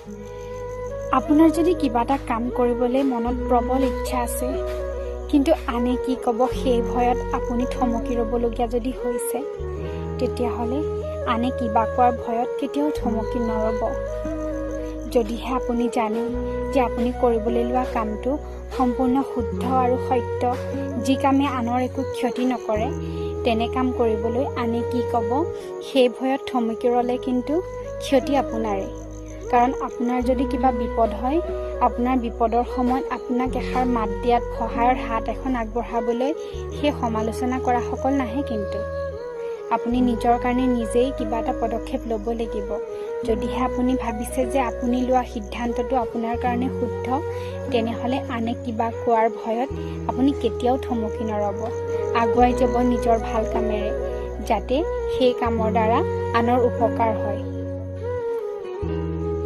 আপোনাৰ যদি কিবা এটা কাম কৰিবলৈ মনত প্ৰবল ইচ্ছা আছে, কিন্তু আনে কি ক'ব সেই ভয়ত আপুনি থমকি ৰ'বলগীয়া যদি হৈছে, তেতিয়াহ'লে আনে কিবা কোৱাৰ ভয়ত কেতিয়াও থমকি নৰ'ব। যদিহে আপুনি জানে যে আপুনি কৰিবলৈ লোৱা কামটো সম্পূৰ্ণ শুদ্ধ আৰু সত্য, যি কামে আনৰ একো ক্ষতি নকৰে, তেনে কাম কৰিবলৈ আনে কি ক'ব সেই ভয়ত থমকি ৰ'লে কিন্তু ক্ষতি আপোনাৰে। কাৰণ আপোনাৰ যদি কিবা বিপদ হয়, আপোনাৰ বিপদৰ সময়ত আপোনাক এষাৰ মাত দিয়াত, সহায়ৰ হাত এখন আগবঢ়াবলৈ সেই সমালোচনা কৰাসকল নাহে। কিন্তু আপুনি নিজৰ কাৰণে নিজেই কিবা এটা পদক্ষেপ ল'ব লাগিব। যদিহে আপুনি ভাবিছে যে আপুনি লোৱা সিদ্ধান্তটো আপোনাৰ কাৰণে শুদ্ধ, তেনেহ'লে আনে কিবা কোৱাৰ ভয়ত আপুনি কেতিয়াও থমকি নৰ'ব। আগুৱাই যাব নিজৰ ভাল কামেৰে, যাতে সেই কামৰ দ্বাৰা আনৰ উপকাৰ হয়।